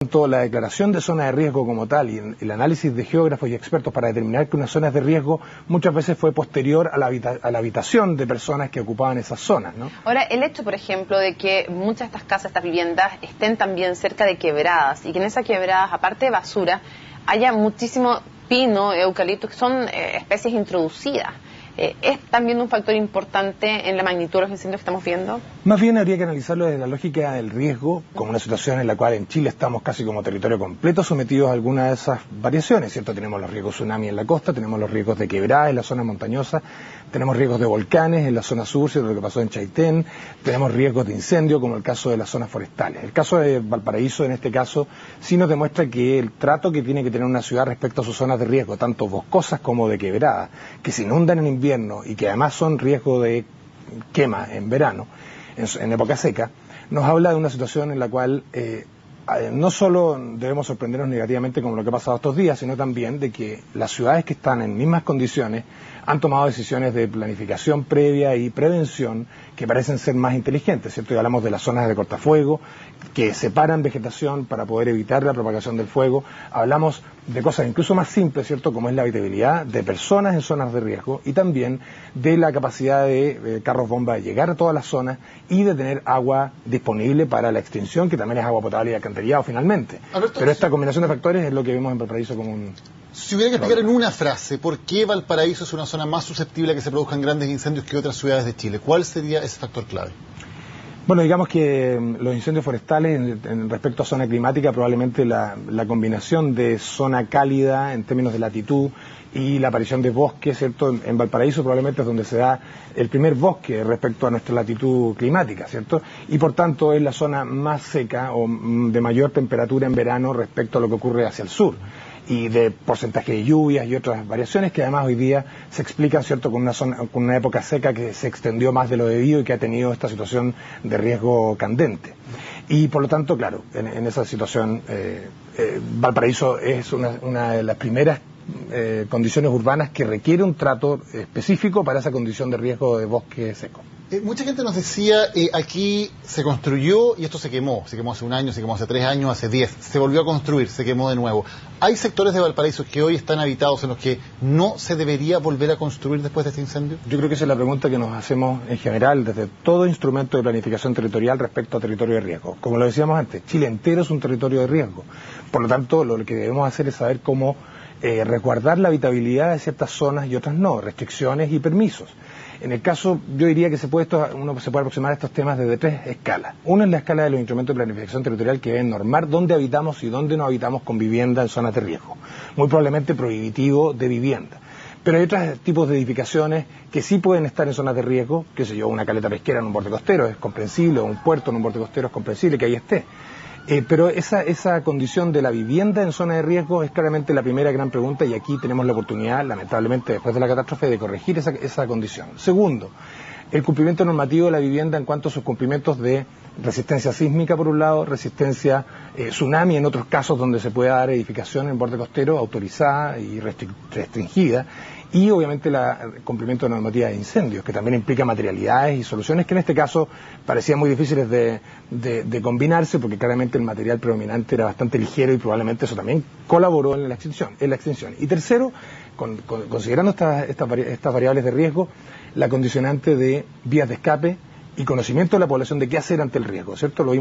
La declaración de zona de riesgo como tal y el análisis de geógrafos y expertos para determinar que una zona es de riesgo muchas veces fue posterior a la habitación de personas que ocupaban esas zonas, ¿no? Ahora, el hecho, por ejemplo, de que muchas de estas casas, estas viviendas, estén también cerca de quebradas y que en esas quebradas, aparte de basura, haya muchísimo pino, eucalipto, que son especies introducidas. ¿Es también un factor importante en la magnitud de los incendios que estamos viendo? Más bien habría que analizarlo desde la lógica del riesgo, como una situación en la cual en Chile estamos casi como territorio completo sometidos a alguna de esas variaciones, ¿cierto? Tenemos los riesgos tsunami en la costa, tenemos los riesgos de quebradas en la zona montañosa, tenemos riesgos de volcanes en la zona sur, ¿cierto? Lo que pasó en Chaitén, tenemos riesgos de incendio como el caso de las zonas forestales. El caso de Valparaíso, en este caso, sí nos demuestra que el trato que tiene que tener una ciudad respecto a sus zonas de riesgo, tanto boscosas como de quebradas, que se inundan en invierno y que además son riesgo de quema en verano, en época seca, nos habla de una situación en la cual no solo debemos sorprendernos negativamente como lo que ha pasado estos días, sino también de que las ciudades que están en mismas condiciones han tomado decisiones de planificación previa y prevención que parecen ser más inteligentes, ¿cierto? Y hablamos de las zonas de cortafuego, que separan vegetación para poder evitar la propagación del fuego. Hablamos de cosas incluso más simples, ¿cierto? Como es la habitabilidad de personas en zonas de riesgo y también de la capacidad de carros bomba de llegar a todas las zonas y de tener agua disponible para la extinción, que también es agua potable y alcantarillado finalmente. Alberto, pero esta combinación de factores es lo que vemos en Valparaíso como un... Si hubiera que explicar en una frase por qué Valparaíso es una zona más susceptible a que se produzcan grandes incendios que otras ciudades de Chile, ¿cuál sería ese factor clave? Bueno, digamos que los incendios forestales, respecto a zona climática, probablemente la combinación de zona cálida en términos de latitud y la aparición de bosques, ¿cierto? En Valparaíso probablemente es donde se da el primer bosque respecto a nuestra latitud climática, ¿cierto? Y por tanto es la zona más seca o de mayor temperatura en verano respecto a lo que ocurre hacia el sur, y de porcentaje de lluvias y otras variaciones que además hoy día se explican, ¿cierto?, con una época seca que se extendió más de lo debido y que ha tenido esta situación de riesgo candente. Y por lo tanto, claro, en esa situación Valparaíso es una de las primeras condiciones urbanas que requiere un trato específico para esa condición de riesgo de bosque seco. Mucha gente nos decía, aquí se construyó y esto se quemó hace un año, se quemó hace 3 años, hace 10, se volvió a construir, se quemó de nuevo. ¿Hay sectores de Valparaíso que hoy están habitados en los que no se debería volver a construir después de este incendio? Yo creo que esa es la pregunta que nos hacemos en general desde todo instrumento de planificación territorial respecto a territorio de riesgo. Como lo decíamos antes, Chile entero es un territorio de riesgo. Por lo tanto, lo que debemos hacer es saber cómo resguardar la habitabilidad de ciertas zonas y otras no, restricciones y permisos. En el caso, yo diría que uno se puede aproximar a estos temas desde 3 escalas. Una es la escala de los instrumentos de planificación territorial que deben normar dónde habitamos y dónde no habitamos con vivienda en zonas de riesgo. Muy probablemente prohibitivo de vivienda. Pero hay otros tipos de edificaciones que sí pueden estar en zonas de riesgo, qué sé yo, una caleta pesquera en un borde costero es comprensible, o un puerto en un borde costero es comprensible que ahí esté. Pero esa condición de la vivienda en zona de riesgo es claramente la primera gran pregunta y aquí tenemos la oportunidad, lamentablemente, después de la catástrofe, de corregir esa condición. Segundo, el cumplimiento normativo de la vivienda en cuanto a sus cumplimientos de resistencia sísmica, por un lado, resistencia tsunami en otros casos donde se pueda dar edificación en borde costero autorizada y restringida, y obviamente el cumplimiento de normativa de incendios, que también implica materialidades y soluciones que en este caso parecían muy difíciles de combinarse, porque claramente el material predominante era bastante ligero y probablemente eso también colaboró en la extinción. Y tercero, considerando estas variables de riesgo, la condicionante de vías de escape y conocimiento de la población de qué hacer ante el riesgo, ¿cierto? Lo vimos